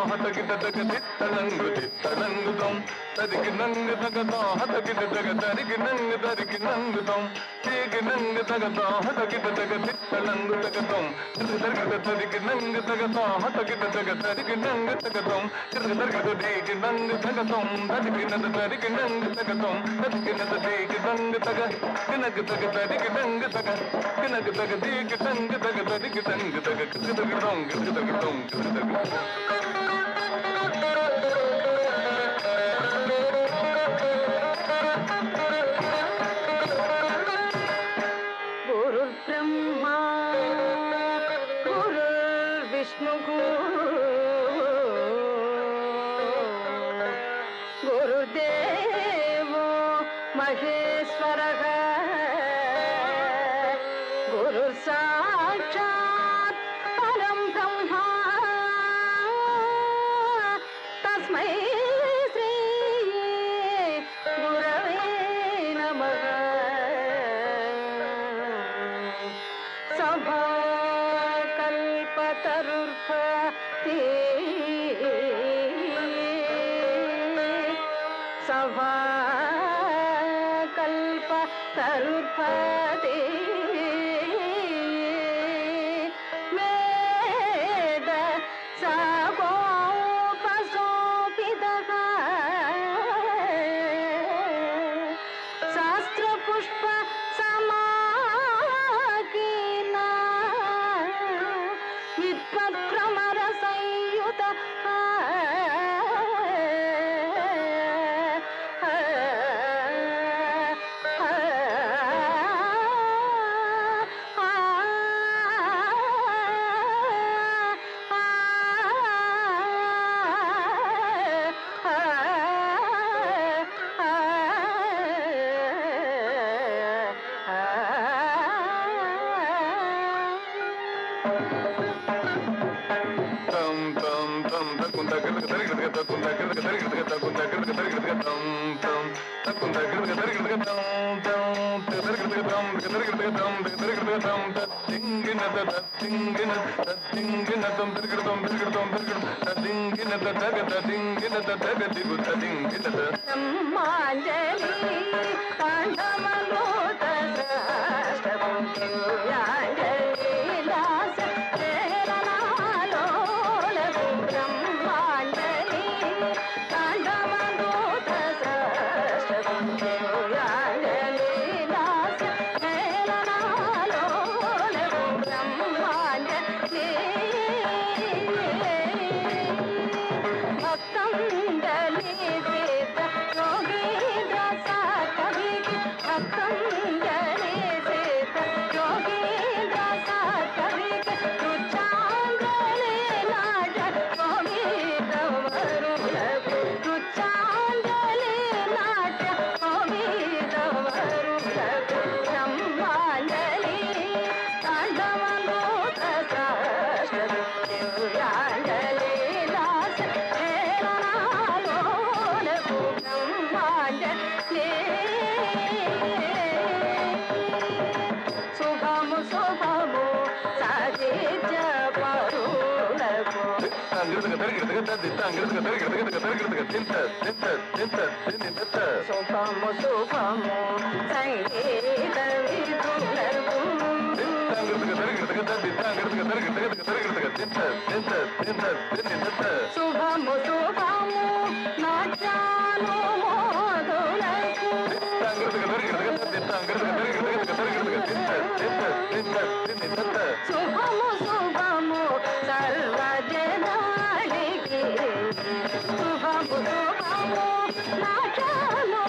హతకిట తగ తిత్తలంగు తిత్తలంగుతం తరికి నంగు తగతో హతకిట తగ తరికి నంగు తరికి నంగుతం తీకి నంగు తగతో హతకిట తగ తిత్తలంగు తగతం తరిగిట తరికి నంగు తగతో హతకిట తగ తరికి నంగు తగతం తరిగిట తీకి నంగు తగతం తరికి నద తరికి నంగు తగతం తరికి నద తీకి నంగు తగ కినకు తగ తరికి నంగు తగ కినకు తగ తీకి నంగు తగ తరికి నంగు తగ కినకు తగ దొంగ కినకు తగ దొంగ కినకు తగ गुरुर्ब्रह्मा गुरुर्विष्णुः गुरुदेवो महेश्वरः गुरुसाक्षात् परं ब्रह्मा तस्मै श्री गुरवे नमः सभाकल्पतरुर्भवति सभाकल्पतरुर्भवति वेद सागोपसोपितः शास्त्रपुष्प समाकीर्णा विद्वद्भ्रमर संयुत శుభము శుభము సంగీత విధులకు శుభము శుభము నాట్యాలు మోదులకు శుభము శుభము సర్వజనానికి శుభము శుభము నాట్యాలు